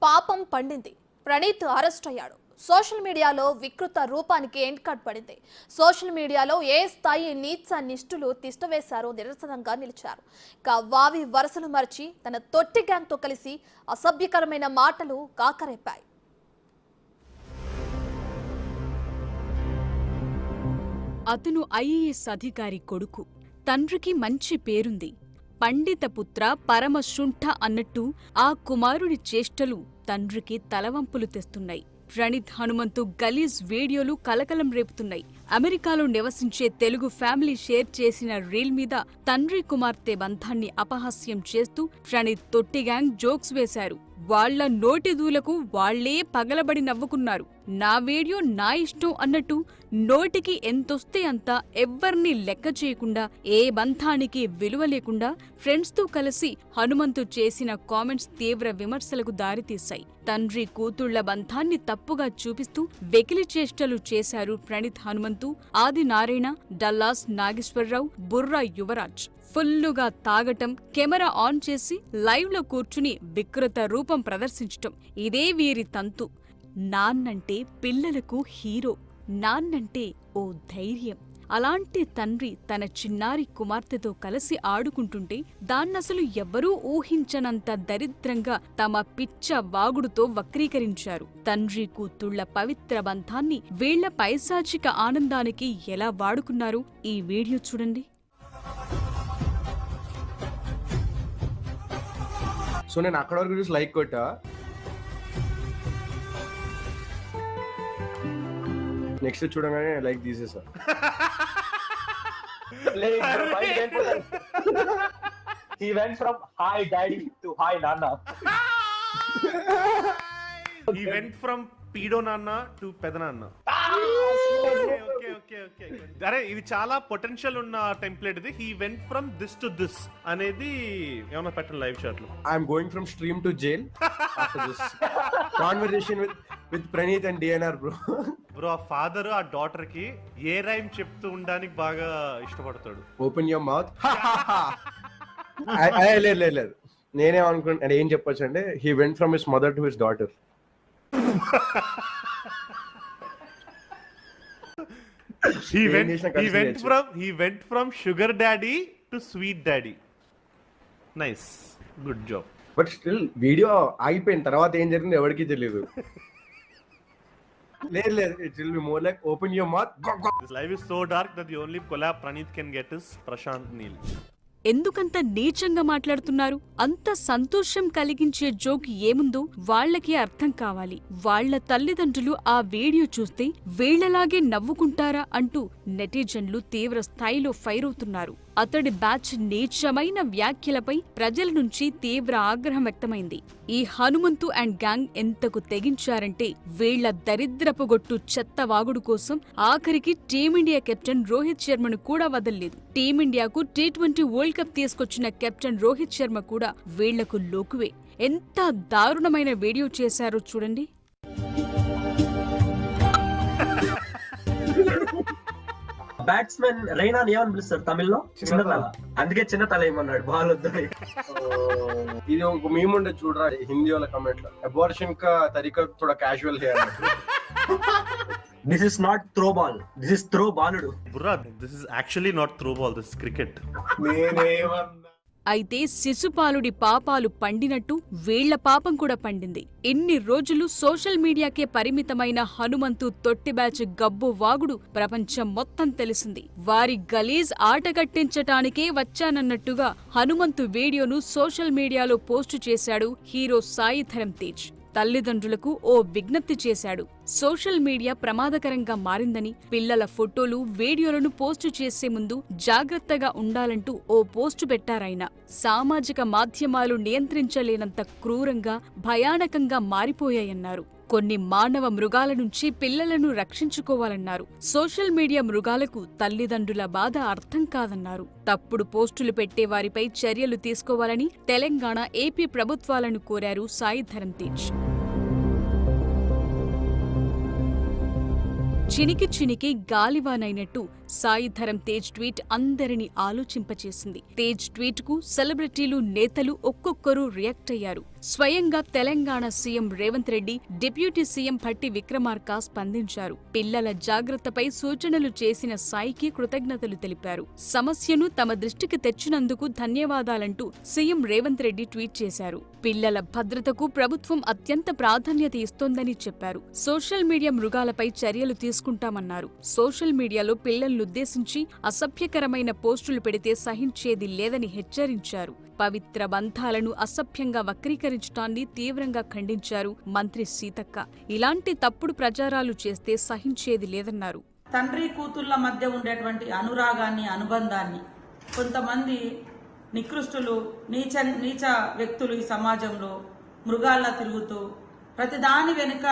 పాపం పండింది. ప్రణీత్ అరెస్ట్ అయ్యాడు. సోషల్ మీడియాలో వికృత రూపానికి ఎండ్ కట్ పడింది. సోషల్ మీడియాలో ఏ స్థాయి నీచ నిష్ఠులు తిష్టవేశారో నిరసనంగా నిలిచారు. వావి వరసలు మరిచి తన తొట్టి గ్యాంగ్ తో కలిసి అసభ్యకరమైన మాటలు కాకరేపాయి. అతను ఐఏఎస్ అధికారి కొడుకు. తండ్రికి మంచి పేరుంది. పండిత పుత్ర పరమశుంఠ అన్నట్టు ఆ కుమారుడి చేష్టలు తండ్రికి తలవంపులు తెస్తున్నాయి. ప్రణీత్ హనుమంతు గలీజ్ వీడియోలు కలకలం రేపుతున్నాయి. అమెరికాలో నివసించే తెలుగు ఫ్యామిలీ షేర్ చేసిన రీల్ మీద తండ్రి కుమార్తె బంధాన్ని అపహాస్యం చేస్తూ ప్రణీత్ తొట్టి గ్యాంగ్ జోక్స్ వేశారు. వాళ్ల నోటి దూలకు వాళ్లే పగలబడి నవ్వుకున్నారు. నా వీడియో నా ఇష్టం అన్నట్టు నోటికి ఎంతొస్తే అంత ఎవ్వర్నీ లెక్క చేయకుండా, ఏ బంధానికి విలువ లేకుండా ఫ్రెండ్స్ తో కలిసి హనుమంతు చేసిన కామెంట్స్ తీవ్ర విమర్శలకు దారితీశాయి. తండ్రి కూతుళ్ల బంధాన్ని తప్పుగా చూపిస్తూ వెకిలి చేష్టలు చేశారు ప్రణీత్ హనుమంతు, ఆది నారాయణ, డల్లాస్ నాగేశ్వరరావు, బుర్రా యువరాజ్. ఫుల్లుగా తాగటం, కెమెరా ఆన్ చేసి లైవ్ లో కూర్చుని వికృత రూపం ప్రదర్శించటం ఇదే వీరి తంతు. నాన్నంటే పిల్లలకు హీరో, నాన్నంటే ఓ ధైర్యం. అలాంటి తండ్రి తన చిన్నారి కుమార్తెతో కలిసి ఆడుకుంటుంటే దాన్నసలు ఎవ్వరూ ఊహించనంత దరిద్రంగా తమ పిచ్చ వాగుడుతో వక్రీకరించారు. తండ్రి కూతుళ్ల పవిత్ర బంధాన్ని వీళ్ల పైశాచిక ఆనందానికి ఎలా వాడుకున్నారు ఈ వీడియో చూడండి. సో నేను అక్కడ వరకు చూసి లైక్ కొట్టా, నెక్స్ట్ చూడగానే like తీసేసా. He went from hi daddy to hi nana. He went from pedo nana to peda nana. Okay. అరే ఇది చాలా పొటెన్షియల్ ఉన్న టెంప్లెట్ ఇది. He went from this to this అనేది ఏమన్నా పెట్టండి లైవ్ చాట్ లో. I am going from stream to jail after this conversation with Praneeth and DNR bro. Bro ఆ ఫాదర్ ఆ డాటర్ కి ఏ రైమ్ చెప్తూ ఉండడానికి బాగా ఇష్టపడతాడు. Open your mouth. లేదు నేనేమనుకుంటా ఏం చెప్పొచ్చు అంటే he went from his mother to his daughter. He went from sugar daddy to sweet daddy. Nice, good job. But still video ఆగిపోయిన తర్వాత ఏం జరిగింది ఎవరికి తెలియదు. లేదు it will be more like open your mouth. This life is so dark that the only collab Praneeth can get is Prashant Neel. ఎందుకంత నీచంగా మాట్లాడుతున్నారు? అంత సంతోషం కలిగించే జోక్ ఏముందో వాళ్లకి అర్థం కావాలి. వాళ్ల తల్లిదండ్రులు ఆ వీడియో చూస్తే వీళ్లలాగే నవ్వుకుంటారా అంటూ నెటిజన్లు తీవ్ర స్థాయిలో ఫైర్ అవుతున్నారు. అతడి బ్యాచ్ నీచమైన వ్యాఖ్యలపై ప్రజల నుంచి తీవ్ర ఆగ్రహం వ్యక్తమైంది. ఈ హనుమంతు అండ్ గ్యాంగ్ ఎంతకు తెగించారంటే వీళ్ల దరిద్రపుగొట్టు చెత్తవాగుడు కోసం ఆఖరికి టీమిండియా కెప్టెన్ రోహిత్ శర్మను కూడా వదల్లేదు. టీమిండియాకు T20 వరల్డ్ కప్ తీసుకొచ్చిన కెప్టెన్ రోహిత్ శర్మ కూడా వీళ్లకు లోకువే. ఎంత దారుణమైన వీడియో చేశారో చూడండి. బ్యాట్స్మెన్ రైనా ఏమని పిలుస్తారు తమిళ్లో? చిన్న తల. అందుకే చిన్న తల ఏమన్నాడు బాల్ వద్దని. ఇది ఒక మీమ్ ఉండే చూడరా హిందీ వాళ్ళ కమెంట్ లో, అబార్షన్ కా తరీకా థోడా క్యాజువల్ హై. This is not throw ball. This is throw బాలుడు. Burra, this is actually not throw ball, this is cricket. అయితే శిశుపాలుడి పాపాలు పండినట్టు వీళ్ల పాపం కూడా పండింది. ఇన్ని రోజులు సోషల్ మీడియాకే పరిమితమైన హనుమంతు తొట్టి బ్యాచ్ గబ్బు వాగుడు ప్రపంచం మొత్తం తెలిసింది. వారి గలీజ్ ఆటగట్టించటానికే వచ్చానన్నట్టుగా హనుమంతు వీడియోను సోషల్ మీడియాలో పోస్టు చేశాడు హీరో సాయి ధరమ్ తేజ్. తల్లిదండ్రులకు ఓ విజ్ఞప్తి చేశాడు. సోషల్ మీడియా ప్రమాదకరంగా మారిందని, పిల్లల ఫోటోలు వీడియోలను పోస్టు చేసే ముందు జాగ్రత్తగా ఉండాలంటూ ఓ పోస్టు పెట్టారాయన. సామాజిక మాధ్యమాలు నియంత్రించలేనంత క్రూరంగా, భయానకంగా మారిపోయాయన్నారు. కొన్ని మానవ మృగాల నుంచి పిల్లలను రక్షించుకోవాలన్నారు. సోషల్ మీడియా మృగాలకు తల్లిదండ్రుల బాధ అర్థం కాదన్నారు. తప్పుడు పోస్టులు పెట్టే వారిపై చర్యలు తీసుకోవాలని తెలంగాణ, ఏపీ ప్రభుత్వాలను కోరారు సాయి ధరమ్ తేజ్. చినికి గాలివానైనట్టు సాయి ధరమ్ తేజ్ ట్వీట్ అందరినీ ఆలోచింపచేసింది. తేజ్ ట్వీట్ కు సెలబ్రిటీలు, నేతలు ఒక్కొక్కరు రియాక్ట్ అయ్యారు. స్వయంగా Telangana CM Revanth Reddy, deputy CM Bhatti Vikramarka స్పందించారు. పిల్లల జాగ్రత్తపై సూచనలు చేసిన సాయికి కృతజ్ఞతలు తెలిపారు. సమస్యను తమ దృష్టికి తెచ్చినందుకు ధన్యవాదాలంటూ సీఎం రేవంత్ రెడ్డి ట్వీట్ చేశారు. పిల్లల భద్రతకు ప్రభుత్వం అత్యంత ప్రాధాన్యత ఇస్తోందని చెప్పారు. సోషల్ మీడియా మృగాలపై చర్యలు తీసుకుంటామన్నారు. సోషల్ మీడియాలో పిల్లలనుద్దేశించి అసభ్యకరమైన పోస్టులు పెడితే సహించేది లేదని హెచ్చరించారు. పవిత్ర బంధాలను అసభ్యంగా వక్రీకరించడాన్ని తీవ్రంగా ఖండించారు మంత్రి సీతక్క. ఇలాంటి తప్పుడు ప్రచారాలు చేస్తే సహించేది లేదన్నారు. తండ్రి కూతుళ్ల మధ్య ఉండేటువంటి అనురాగాన్ని, అనుబంధాన్ని కొంతమంది నికృష్టులు, నీచ వ్యక్తులు ఈ సమాజంలో మృగాల్లా తిరుగుతూ ప్రతిదాని వెనుక